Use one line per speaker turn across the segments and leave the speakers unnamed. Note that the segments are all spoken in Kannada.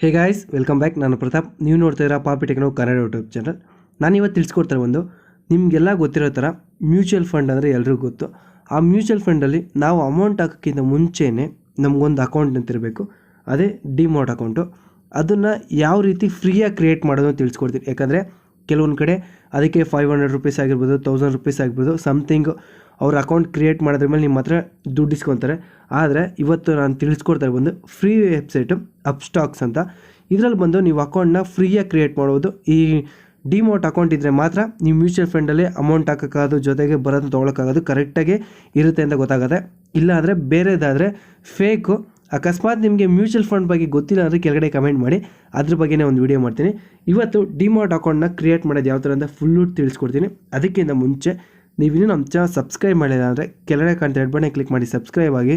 Hey guys, welcome back. ನಾನು ಪ್ರತಾಪ್. ನೀವು ನೋಡ್ತಾ ಇರೋ ಪಾಪಿ ಟೆಕ್ನೋ ಕನ್ನಡ ಯೂಟ್ಯೂಬ್ ಚಾನಲ್. ನಾನು ಇವತ್ತು ತಿಳಿಸ್ಕೊಡ್ತಾರೆ ನಿಮಗೆಲ್ಲ ಗೊತ್ತಿರೋ ಥರ ಮ್ಯೂಚುವಲ್ ಫಂಡ್ ಅಂದರೆ ಎಲ್ರಿಗೂ ಗೊತ್ತು. ಆ ಮ್ಯೂಚುವಲ್ ಫಂಡಲ್ಲಿ ನಾವು ಅಮೌಂಟ್ ಹಾಕೋಕ್ಕಿಂತ ಮುಂಚೆನೇ ನಮಗೊಂದು ಅಕೌಂಟ್ ಅಂತಿರಬೇಕು, ಅದೇ ಡಿಮಾಟ್ ಅಕೌಂಟು. ಅದನ್ನು ಯಾವ ರೀತಿ ಫ್ರೀಯಾಗಿ ಕ್ರಿಯೇಟ್ ಮಾಡೋದು ತಿಳಿಸ್ಕೊಡ್ತೀನಿ. ಯಾಕಂದರೆ ಕೆಲವೊಂದು ಕಡೆ ಅದಕ್ಕೆ 500 ರೂಪೀಸ್ ಆಗಿರ್ಬೋದು, 1000 ರೂಪೀಸ್ ಆಗಿರ್ಬೋದು, ಸಮಥಿಂಗ್ ಅವ್ರ ಅಕೌಂಟ್ ಕ್ರಿಯೇಟ್ ಮಾಡೋದ್ರ ಮೇಲೆ ನಿಮ್ಮ ಹತ್ರ ದುಡ್ಡು ಇಸ್ಕೊತಾರೆ. ಆದರೆ ಇವತ್ತು ನಾನು ತಿಳಿಸ್ಕೊಡ್ತಾರೆ ಫ್ರೀ ವೆಬ್ಸೈಟು ಅಪ್ಸ್ಟಾಕ್ಸ್ ಅಂತ. ಇದರಲ್ಲಿ ನೀವು ಅಕೌಂಟ್ನ ಫ್ರೀಯಾಗಿ ಕ್ರಿಯೇಟ್ ಮಾಡ್ಬೋದು. ಈ ಡಿಮಾಟ್ ಅಕೌಂಟ್ ಇದ್ದರೆ ಮಾತ್ರ ನೀವು ಮ್ಯೂಚುವಲ್ ಫಂಡಲ್ಲಿ ಅಮೌಂಟ್ ಹಾಕೋಕ್ಕಾಗೋದು, ಜೊತೆಗೆ ಬರೋದು ತೊಗೊಳಕ್ಕಾಗೋದು ಕರೆಕ್ಟಾಗಿ ಇರುತ್ತೆ ಅಂತ ಗೊತ್ತಾಗುತ್ತೆ. ಇಲ್ಲ ಅಂದರೆ ಬೇರೆದಾದರೆ ಫೇಕು. ಅಕಸ್ಮಾತ್ ನಿಮಗೆ ಮ್ಯೂಚುವಲ್ ಫಂಡ್ ಬಗ್ಗೆ ಗೊತ್ತಿಲ್ಲ ಅಂದರೆ ಕೆಳಗಡೆ ಕಮೆಂಟ್ ಮಾಡಿ, ಅದ್ರ ಬಗ್ಗೆನೇ ಒಂದು ವಿಡಿಯೋ ಮಾಡ್ತೀನಿ. ಇವತ್ತು ಡಿಮಾಟ್ ಅಕೌಂಟ್ನ ಕ್ರಿಯೇಟ್ ಮಾಡೋದು ಯಾವ ಥರ ಅಂತ ಫುಲ್ಲು ತಿಳಿಸ್ಕೊಡ್ತೀನಿ. ಅದಕ್ಕಿಂತ ಮುಂಚೆ ನೀವಿನ್ನೂ ನಮ್ಮ ಚಾನಲ್ ಸಬ್ಸ್ಕ್ರೈಬ್ ಮಾಡಿಲ್ಲ ಅಂದರೆ ಕೆಳಗಡೆ ಕಾಣ್ತಾ ರೆಡ್ ಬಟನ್ ಕ್ಲಿಕ್ ಮಾಡಿ ಸಬ್ಸ್ಕ್ರೈಬ್ ಆಗಿ,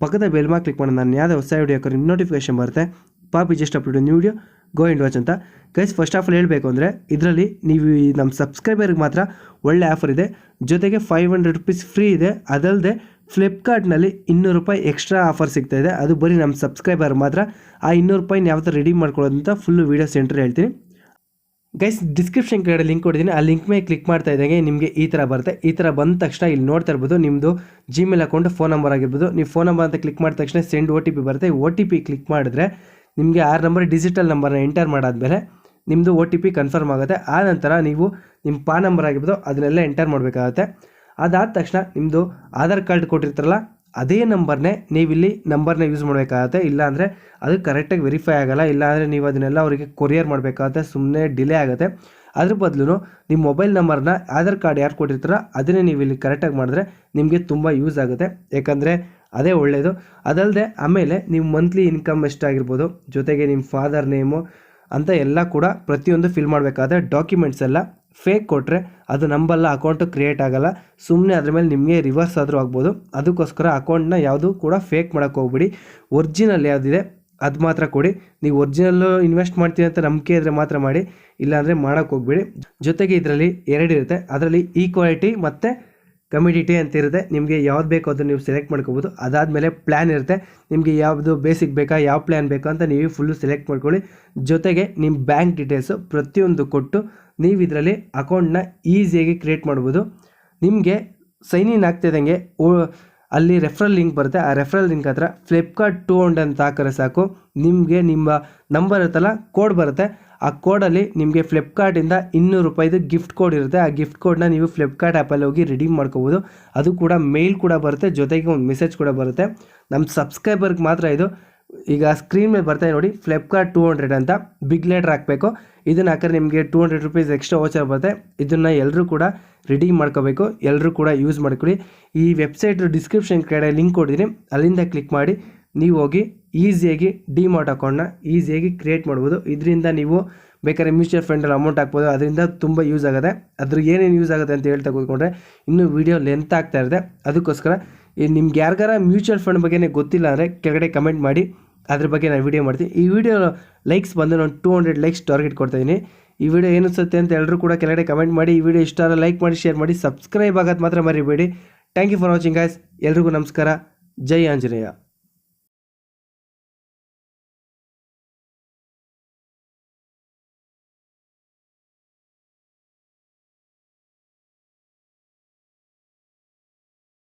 ಪಕ್ಕದ ಬೆಲ್ ಮಾರ್ಕ್ ಕ್ಲಿಕ್ ಮಾಡಿ ನಾನು ಯಾವುದೇ ಹೊಸ ವಿಡಿಯೋ ಹಾಕೋರು ನೋಟಿಫಿಕೇಶನ್ ಬರುತ್ತೆ. ಪಾಪಿ ಜಸ್ಟ್ ಅಪ್ಲೋಡ್ ನ್ಯೂ ವಿಡಿಯೋ, ಗೋ ಇಂಡ್ ವಾಚ್ ಅಂತ. ಗೈಸ್, ಫಸ್ಟ್ ಆಫ್ ಆಲ್ ಹೇಳಬೇಕು ಅಂದರೆ ಇದರಲ್ಲಿ ನೀವು ನಮ್ಮ ಸಬ್ಸ್ಕ್ರೈಬರ್ಗೆ ಮಾತ್ರ ಒಳ್ಳೆ ಆಫರ್ ಇದೆ. ಜೊತೆಗೆ 500 ರೂಪೀಸ್ ಫ್ರೀ ಇದೆ. ಅದಲ್ಲದೆ ಫ್ಲಿಪ್ಕಾರ್ಟ್ನಲ್ಲಿ 200 ರೂಪಾಯಿ ಎಕ್ಸ್ಟ್ರಾ ಆಫರ್ ಸಿಗ್ತಾ ಇದೆ. ಅದು ಬರೀ ನಮ್ಮ ಸಬ್ಸ್ಕ್ರೈಬರ್ ಮಾತ್ರ. ಆ 200 ರೂಪಾಯಿನ ಯಾವ ಥರ ರೆಡಿ ಮಾಡ್ಕೊಳ್ಳೋದು ಅಂತ ಫುಲ್ಲು ವೀಡಿಯೋ ಸೆಂಟ್ರ್ ಹೇಳ್ತೀನಿ. ಗೈಸ್, ಡಿಸ್ಕ್ರಿಪ್ಷನ್ ಕಡೆ ಲಿಂಕ್ ಕೊಡ್ತೀನಿ. ಆ ಲಿಂಕ್ ಮೇಲೆ ಕ್ಲಿಕ್ ಮಾಡ್ತಾ ಇದ್ದಂಗೆ ನಿಮಗೆ ಈ ಥರ ಬರುತ್ತೆ. ಈ ಥರ ಬಂದ ತಕ್ಷಣ ಇಲ್ಲಿ ನೋಡ್ತಾ ಇರ್ಬೋದು ನಿಮ್ಮದು ಜಿಮೇಲ್ ಅಕೌಂಟ್, ಫೋನ್ ನಂಬರ್ ಆಗಿರ್ಬೋದು. ನೀವು ಫೋನ್ ನಂಬರ್ ಅಂತ ಕ್ಲಿಕ್ ಮಾಡಿದ ತಕ್ಷಣ ಸೆಂಡ್ OTP ಬರುತ್ತೆ. OTP ಕ್ಲಿಕ್ ಮಾಡಿದ್ರೆ ನಿಮಗೆ 6 ನಂಬರ್ ಡಿಜಿಟಲ್ ನಂಬರ್ನ ಎಂಟರ್ ಮಾಡಾದ್ಮೇಲೆ ನಿಮ್ಮದು OTP ಕನ್ಫರ್ಮ್ ಆಗುತ್ತೆ. ಆ ನಂತರ ನೀವು ನಿಮ್ಮ PAN ನಂಬರ್ ಆಗಿರ್ಬೋದು ಅದನ್ನೆಲ್ಲ ಎಂಟರ್ ಮಾಡಬೇಕಾಗುತ್ತೆ. ಅದಾದ ತಕ್ಷಣ ನಿಮ್ಮದು ಆಧಾರ್ ಕಾರ್ಡ್ ಕೊಟ್ಟಿರ್ತಾರಲ್ಲ ಅದೇ ನಂಬರ್ನೇ ನೀವಿಲ್ಲಿ ನಂಬರ್ನ ಯೂಸ್ ಮಾಡಬೇಕಾಗತ್ತೆ. ಇಲ್ಲಾಂದರೆ ಅದು ಕರೆಕ್ಟಾಗಿ ವೆರಿಫೈ ಆಗೋಲ್ಲ. ಇಲ್ಲಾಂದರೆ ನೀವು ಅದನ್ನೆಲ್ಲ ಅವರಿಗೆ ಕೊರಿಯರ್ ಮಾಡಬೇಕಾಗತ್ತೆ, ಸುಮ್ಮನೆ ಡಿಲೇ ಆಗುತ್ತೆ. ಅದ್ರ ಬದಲು ನಿಮ್ಮ ಮೊಬೈಲ್ ನಂಬರ್ನ ಆಧಾರ್ ಕಾರ್ಡ್ ಯಾರು ಕೊಟ್ಟಿರ್ತಾರೋ ಅದನ್ನೇ ನೀವು ಇಲ್ಲಿ ಕರೆಕ್ಟಾಗಿ ಮಾಡಿದ್ರೆ ನಿಮಗೆ ತುಂಬ ಯೂಸ್ ಆಗುತ್ತೆ. ಯಾಕಂದರೆ ಅದೇ ಒಳ್ಳೆಯದು. ಅದಲ್ಲದೆ ಆಮೇಲೆ ನೀವು ಮಂತ್ಲಿ ಇನ್ಕಮ್ ಎಷ್ಟಾಗಿರ್ಬೋದು, ಜೊತೆಗೆ ನಿಮ್ಮ ಫಾದರ್ ನೇಮು ಅಂತ ಎಲ್ಲ ಕೂಡ ಪ್ರತಿಯೊಂದು ಫಿಲ್ ಮಾಡಬೇಕಾದ್ರೆ ಡಾಕ್ಯುಮೆಂಟ್ಸ್ ಎಲ್ಲ ಫೇಕ್ ಕೊಟ್ಟರೆ ಅದು ನಂಬಲ್ಲ, ಅಕೌಂಟು ಕ್ರಿಯೇಟ್ ಆಗೋಲ್ಲ. ಸುಮ್ಮನೆ ಅದ್ರ ಮೇಲೆ ನಿಮಗೆ ರಿವರ್ಸ್ ಆದರೂ ಆಗ್ಬೋದು. ಅದಕ್ಕೋಸ್ಕರ ಅಕೌಂಟ್ನ ಯಾವುದು ಕೂಡ ಫೇಕ್ ಮಾಡೋಕ್ಕೆ ಹೋಗ್ಬಿಡಿ. ಒರಿಜಿನಲ್ ಯಾವುದಿದೆ ಅದು ಮಾತ್ರ ಕೊಡಿ. ನೀವು ಒರಿಜಿನಲ್ಲು ಇನ್ವೆಸ್ಟ್ ಮಾಡ್ತೀವಿ ಅಂತ ನಂಬಿಕೆ ಇದ್ದರೆ ಮಾತ್ರ ಮಾಡಿ, ಇಲ್ಲಾಂದರೆ ಮಾಡೋಕ್ಕೆ ಹೋಗ್ಬಿಡಿ. ಜೊತೆಗೆ ಇದರಲ್ಲಿ 2 ಇರುತ್ತೆ. ಅದರಲ್ಲಿ ಈಕ್ವಾಲಿಟಿ ಮತ್ತು ಕಮಿಡಿಟಿ ಅಂತ ಇರುತ್ತೆ. ನಿಮಗೆ ಯಾವ್ದು ಬೇಕೋ ಅದನ್ನು ನೀವು ಸೆಲೆಕ್ಟ್ ಮಾಡ್ಕೋಬೋದು. ಅದಾದಮೇಲೆ ಪ್ಲ್ಯಾನ್ ಇರುತ್ತೆ. ನಿಮಗೆ ಯಾವುದು ಬೇಸಿಕ್ ಬೇಕಾ, ಯಾವ ಪ್ಲ್ಯಾನ್ ಬೇಕಾ ಅಂತ ನೀವು ಫುಲ್ಲು ಸೆಲೆಕ್ಟ್ ಮಾಡ್ಕೊಳ್ಳಿ. ಜೊತೆಗೆ ನಿಮ್ಮ ಬ್ಯಾಂಕ್ ಡೀಟೇಲ್ಸು ಪ್ರತಿಯೊಂದು ಕೊಟ್ಟು ನೀವು ಇದರಲ್ಲಿ ಅಕೌಂಟ್ನ ಈಸಿಯಾಗಿ ಕ್ರಿಯೇಟ್ ಮಾಡ್ಬೋದು. ನಿಮಗೆ ಸೈನ್ ಇನ್ ಆಗ್ತಿದ್ದಂಗೆ ಅಲ್ಲಿ ರೆಫರಲ್ ಲಿಂಕ್ ಬರುತ್ತೆ. ಆ ರೆಫರಲ್ ಲಿಂಕ್ ಹತ್ರ ಫ್ಲಿಪ್ಕಾರ್ಟ್ 200 ಅಂತ ಹಾಕಿದ್ರೆ ಸಾಕು, ನಿಮಗೆ ನಿಮ್ಮ ನಂಬರ್ ಇರುತ್ತಲ್ಲ ಕೋಡ್ ಬರುತ್ತೆ. ಆ ಕೋಡಲ್ಲಿ ನಿಮಗೆ ಫ್ಲಿಪ್ಕಾರ್ಟಿಂದ 200 ರೂಪಾಯಿದು ಗಿಫ್ಟ್ ಕೋಡ್ ಇರುತ್ತೆ. ಆ ಗಿಫ್ಟ್ ಕೋಡ್ನ ನೀವು ಫ್ಲಿಪ್ಕಾರ್ಟ್ ಆ್ಯಪಲ್ಲಿ ಹೋಗಿ ರಿಡೀಮ್ ಮಾಡ್ಕೋಬೋದು. ಅದು ಕೂಡ ಮೇಲ್ ಕೂಡ ಬರುತ್ತೆ, ಜೊತೆಗೆ ಒಂದು ಮೆಸೇಜ್ ಕೂಡ ಬರುತ್ತೆ. ನಮ್ಮ ಸಬ್ಸ್ಕ್ರೈಬರ್ಗೆ ಮಾತ್ರ ಇದು. ಈಗ ಸ್ಕ್ರೀನ್ ಮೇಲೆ ಬರ್ತಾ ನೋಡಿ ಫ್ಲಿಪ್ಕಾರ್ಟ್ 200 ಅಂತ ಬಿಗ್ ಲೆಟರ್ ಹಾಕಬೇಕು. ಇದನ್ನು ಹಾಕಿದ್ರೆ ನಿಮಗೆ 200 ರೂಪೀಸ್ ಎಕ್ಸ್ಟ್ರಾ ವೋಚರ್ ಬರುತ್ತೆ. ಇದನ್ನು ಎಲ್ಲರೂ ಕೂಡ ರಿಡೀಮ್ ಮಾಡ್ಕೋಬೇಕು. ಎಲ್ಲರೂ ಕೂಡ ಯೂಸ್ ಮಾಡ್ಕೊಳ್ಳಿ. ಈ ವೆಬ್ಸೈಟ್ ಡಿಸ್ಕ್ರಿಪ್ಷನ್ ಕಡೆ ಲಿಂಕ್ ಕೊಟ್ಟಿದ್ದೀನಿ, ಅಲ್ಲಿಂದ ಕ್ಲಿಕ್ ಮಾಡಿ ನೀವು ಹೋಗಿ ಈಸಿಯಾಗಿ ಡಿಮಾಟ್ ಅಕೌಂಟ್ನ ಈಸಿಯಾಗಿ ಕ್ರಿಯೇಟ್ ಮಾಡ್ಬೋದು. ಇದರಿಂದ ನೀವು ಬೇಕಾದ್ರೆ ಮ್ಯೂಚುವಲ್ ಫಂಡಲ್ಲಿ ಅಮೌಂಟ್ ಹಾಕ್ಬೋದು. ಅದರಿಂದ ತುಂಬ ಯೂಸ್ ಆಗುತ್ತೆ. ಅದ್ರ ಏನೇನು ಯೂಸ್ ಆಗುತ್ತೆ ಅಂತ ಹೇಳ್ತಾ ಕೂತ್ಕೊಂಡ್ರೆ ಇನ್ನೂ ವೀಡಿಯೋ ಲೆಂತ್ ಆಗ್ತಾ ಇರುತ್ತೆ. ಅದಕ್ಕೋಸ್ಕರ ನಿಮ್ಗೆ ಯಾರಿಗಾರ ಮ್ಯೂಚುವಲ್ ಫಂಡ್ ಬಗ್ಗೆನೇ ಗೊತ್ತಿಲ್ಲ ಅಂದರೆ ಕೆಳಗಡೆ ಕಮೆಂಟ್ ಮಾಡಿ, ಅದ್ರ ಬಗ್ಗೆ ನಾನು ವೀಡಿಯೋ ಮಾಡ್ತೀನಿ. ಈ ವಿಡಿಯೋ ಲೈಕ್ಸ್ ಬಂದು ನಾನು 200 ಲೈಕ್ಸ್ ಟಾರ್ಗೆಟ್ ಕೊಡ್ತಾಯಿದ್ದೀನಿ. ಈ ವಿಡಿಯೋ ಏನಿಸುತ್ತೆ ಅಂತ ಎಲ್ಲರೂ ಕೂಡ ಕೆಳಗಡೆ ಕಮೆಂಟ್ ಮಾಡಿ. ಈ ವಿಡಿಯೋ ಇಷ್ಟ ಆದರೆ ಲೈಕ್ ಮಾಡಿ, ಶೇರ್ ಮಾಡಿ, ಸಬ್ಸ್ಕ್ರೈಬ್ ಆಗೋದು ಮಾತ್ರ ಮರಿಬೇಡಿ. Thank you for watching guys. ಎಲ್ರಿಗೂ ನಮಸ್ಕಾರ. ಜೈ ಆಂಜನೇಯ.